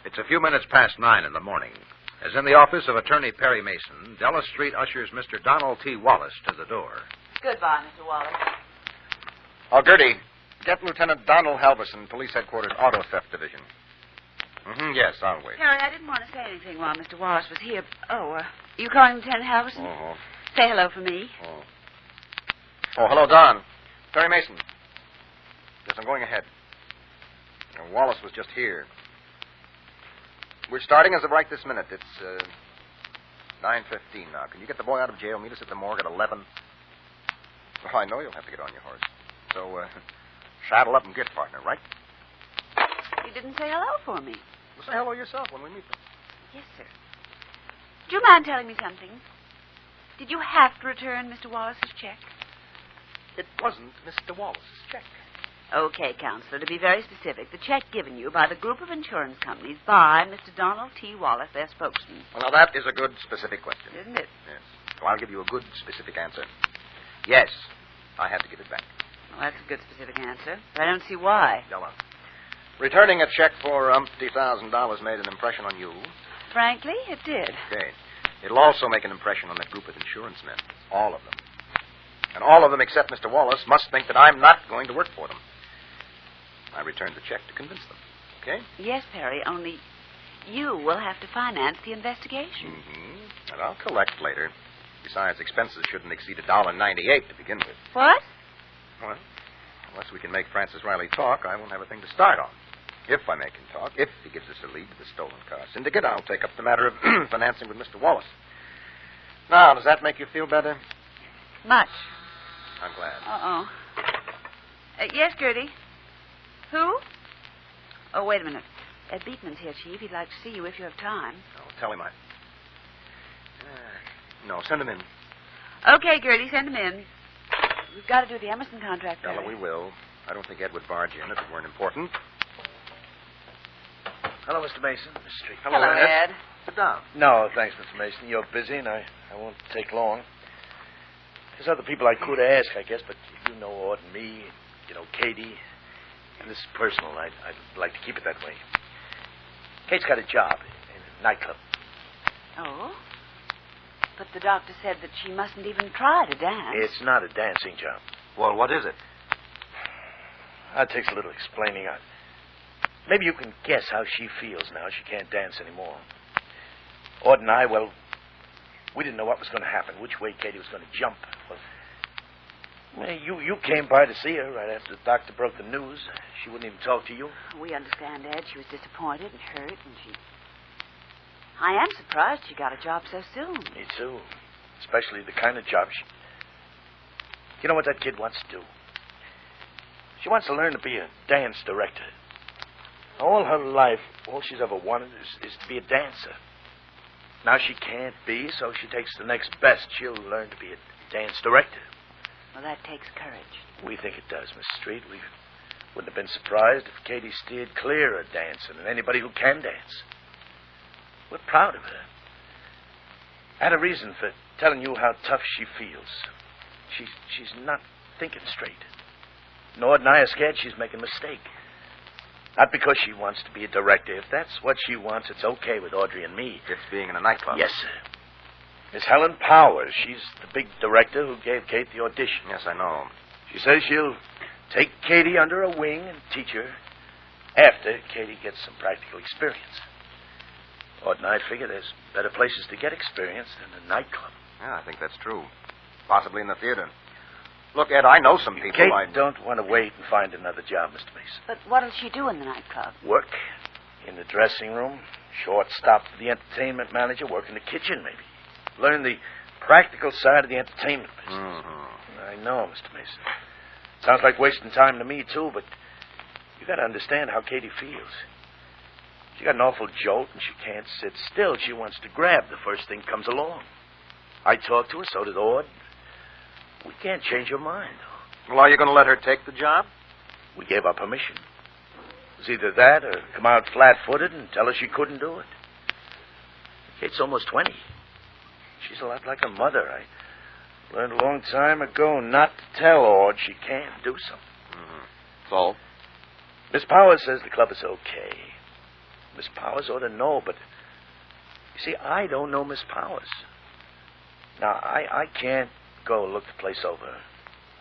It's a few minutes past 9 in the morning. As in the office of Attorney Perry Mason, Della Street ushers Mr. Donald T. Wallace to the door. Goodbye, Mr. Wallace. Oh, Gertie, get Lieutenant Donald Halverson, Police Headquarters, Auto Theft Division. Yes, I'll wait. Harry, I didn't want to say anything while Mr. Wallace was here. You calling Lieutenant Halverson? Oh. Say hello for me. Oh, hello, Don. Perry Mason. Yes, I'm going ahead. Wallace was just here. We're starting as of right this minute. It's 9:15 now. Can you get the boy out of jail? Meet us at the morgue at 11. Oh, I know you'll have to get on your horse. So, saddle up and get, partner, right? You didn't say hello for me. Well, say hello yourself when we meet them. Yes, sir. Do you mind telling me something? Did you have to return Mr. Wallace's check? It wasn't Mr. Wallace's check. Okay, Counselor, to be very specific, the check given you by the group of insurance companies by Mr. Donald T. Wallace, their spokesman. Well, now, that is a good, specific question. Isn't it? Yes. Well, I'll give you a good, specific answer. Yes, I had to give it back. Well, that's a good, specific answer, but I don't see why. Della, returning a check for $50,000 made an impression on you. Frankly, it did. Okay. It'll also make an impression on that group of insurance men. All of them. And all of them except Mr. Wallace must think that I'm not going to work for them. I returned the check to convince them. Okay? Yes, Perry, only you will have to finance the investigation. Mm-hmm. And I'll collect later. Besides, expenses shouldn't exceed $1.98 to begin with. What? Well, unless we can make Francis Riley talk, I won't have a thing to start on. If I make him talk, if he gives us a lead to the stolen car syndicate, I'll take up the matter of financing with Mr. Wallace. Now, does that make you feel better? Much. I'm glad. Uh-oh. Yes, Gertie? Who? Oh, wait a minute. Beekman's here, Chief. He'd like to see you if you have time. Oh, tell him I... No, send him in. Okay, Gertie, send him in. We've got to do the Emerson contract, Della, we will. I don't think Ed would barge in if it weren't important. Hello, Mr. Mason. Mr. Street. Hello, Ed. Sit down. No, thanks, Mr. Mason. You're busy, and I won't take long. There's other people I could ask, I guess, but you know Ord and me, you know Katie, and this is personal. I'd like to keep it that way. Kate's got a job in a nightclub. Oh? But the doctor said that she mustn't even try to dance. It's not a dancing job. Well, what is it? That takes a little explaining. Maybe you can guess how she feels now she can't dance anymore. Ord and I, well, we didn't know what was going to happen, which way Katie was going to jump. Well, you came by to see her right after the doctor broke the news. She wouldn't even talk to you. We understand, Ed. She was disappointed and hurt, and I am surprised she got a job so soon. Me too. Especially the kind of job she... You know what that kid wants to do? She wants to learn to be a dance director. All her life, all she's ever wanted is to be a dancer. Now she can't be, so she takes the next best. She'll learn to be a dance director. Well, that takes courage. We think it does, Miss Street. We wouldn't have been surprised if Katie steered clear of dancing and anybody who can dance. We're proud of her. I had a reason for telling you how tough she feels. She's not thinking straight. Nord and I are scared she's making a mistake. Not because she wants to be a director. If that's what she wants, it's okay with Audrey and me. It's being in a nightclub. Yes, sir. Miss Helen Powers. She's the big director who gave Kate the audition. Yes, I know. She says she'll take Katie under her wing and teach her after Katie gets some practical experience. Ord and I figure there's better places to get experience than a nightclub. Yeah, I think that's true. Possibly in the theater. Look, Ed, I know some people. Kate don't want to wait and find another job, Mr. Mason. But what'll she do in the nightclub? Work in the dressing room, shortstop for the entertainment manager, work in the kitchen, maybe. Learn the practical side of the entertainment business. Mm-hmm. I know, Mr. Mason. Sounds like wasting time to me, too, but you got to understand how Katie feels. She got an awful jolt, and she can't sit still. She wants to grab the first thing comes along. I talked to her, so did Ord. We can't change her mind. Well, are you going to let her take the job? We gave her permission. It was either that or come out flat-footed and tell her she couldn't do it. Kate's almost 20. She's a lot like her mother. I learned a long time ago not to tell Ord she can't do something. Mm-hmm. So? Miss Powers says the club is okay. Miss Powers ought to know, but... You see, I don't know Miss Powers. Now, I can't go look the place over.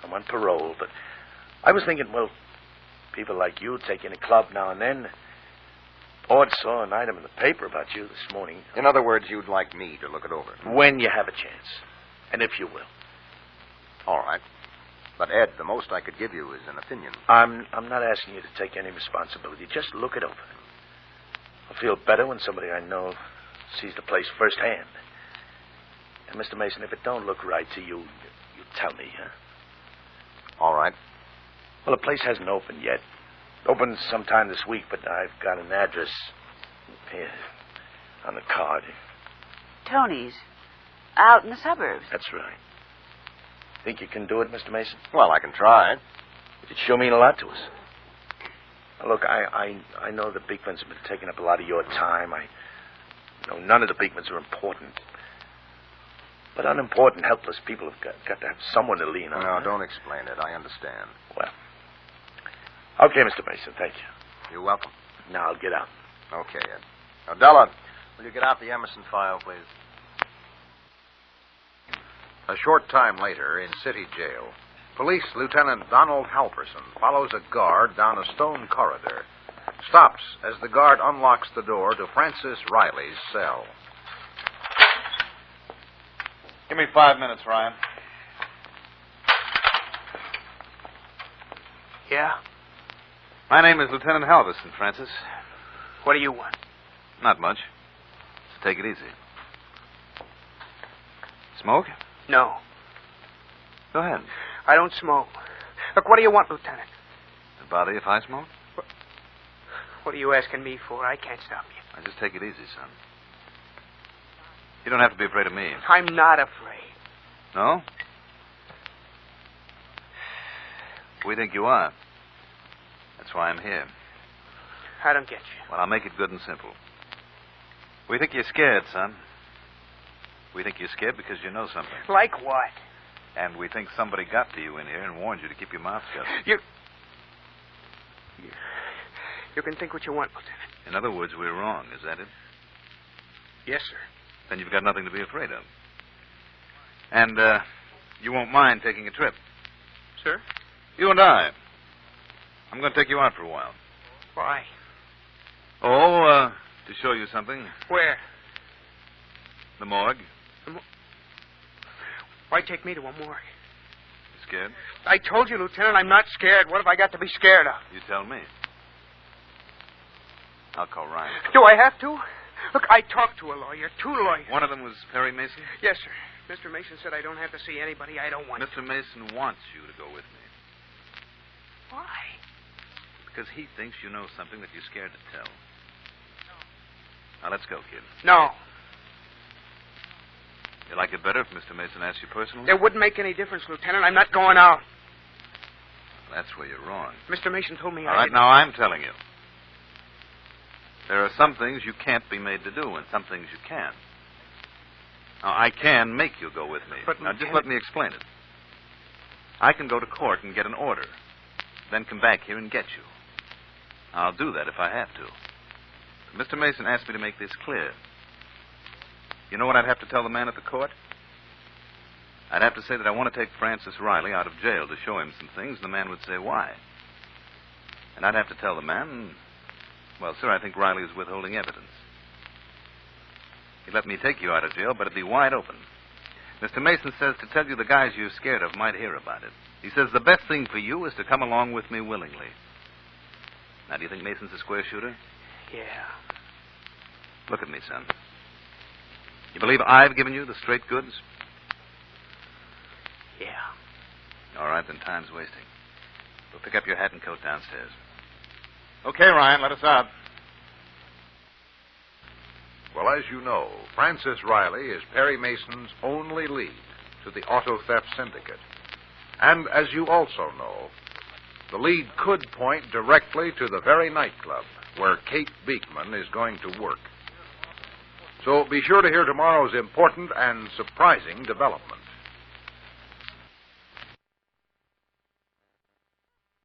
I'm on parole, but I was thinking, well, people like you take in a club now and then. Ord saw an item in the paper about you this morning. In other words, you'd like me to look it over. When you have a chance. And if you will. All right. But, Ed, the most I could give you is an opinion. I'm not asking you to take any responsibility. Just look it over. I'll feel better when somebody I know sees the place firsthand. And, Mr. Mason, if it don't look right to you, you tell me, huh? All right. Well, the place hasn't opened yet. Opens sometime this week, but I've got an address here on the card. Tony's. Out in the suburbs. That's right. Think you can do it, Mr. Mason? Well, I can try. It'd sure mean a lot to us. Now, look, I know the Beekmans have been taking up a lot of your time. I know none of the Beekmans are important. But unimportant, helpless people have got to have someone to lean on. No, don't explain it. I understand. Well, okay, Mr. Mason, thank you. You're welcome. Now I'll get out. Okay, Ed. Now, Della, will you get out the Emerson file, please? A short time later, in City Jail, Police Lieutenant Donald Halverson follows a guard down a stone corridor, stops as the guard unlocks the door to Francis Riley's cell. Give me 5 minutes, Ryan. Yeah? My name is Lieutenant Halverson, Francis. What do you want? Not much. Just take it easy. Smoke? No. Go ahead. I don't smoke. Look, what do you want, Lieutenant? Does it bother you if I smoke? What are you asking me for? I can't stop you. Now, just take it easy, son. You don't have to be afraid of me. I'm not afraid. No? We think you are. That's why I'm here. I don't get you. Well, I'll make it good and simple. We think you're scared, son. We think you're scared because you know something. Like what? And we think somebody got to you in here and warned you to keep your mouth shut. You can think what you want, Lieutenant. In other words, we're wrong. Is that it? Yes, sir. Then you've got nothing to be afraid of. And, you won't mind taking a trip. Sir? You and I. I'm going to take you out for a while. Why? Oh, to show you something. Where? The morgue. Why take me to a morgue? You scared? I told you, Lieutenant, I'm not scared. What have I got to be scared of? You tell me. I'll call Ryan. Do I have to? Look, I talked to a lawyer, 2 lawyers. One of them was Perry Mason? Yes, sir. Mr. Mason said I don't have to see anybody I don't want. Mr. Mason wants you to go with me. Why? Because he thinks you know something that you're scared to tell. Now, let's go, kid. No. You like it better if Mr. Mason asks you personally? It wouldn't make any difference, Lieutenant. I'm not going out. That's where you're wrong. Mr. Mason told me All right, now I'm telling you. There are some things you can't be made to do and some things you can. Now, I can make you go with me. But, now, just let me explain it. I can go to court and get an order, then come back here and get you. I'll do that if I have to. But Mr. Mason asked me to make this clear. You know what I'd have to tell the man at the court? I'd have to say that I want to take Francis Riley out of jail to show him some things, and the man would say, why? And I'd have to tell the man, well, sir, I think Riley is withholding evidence. He'd let me take you out of jail, but it'd be wide open. Mr. Mason says to tell you the guys you're scared of might hear about it. He says the best thing for you is to come along with me willingly. Now, do you think Mason's a square shooter? Yeah. Look at me, son. You believe I've given you the straight goods? Yeah. All right, then time's wasting. We'll pick up your hat and coat downstairs. Okay, Ryan, let us out. Well, as you know, Francis Riley is Perry Mason's only lead to the auto theft syndicate. And as you also know, the lead could point directly to the very nightclub where Kate Beekman is going to work. So be sure to hear tomorrow's important and surprising development.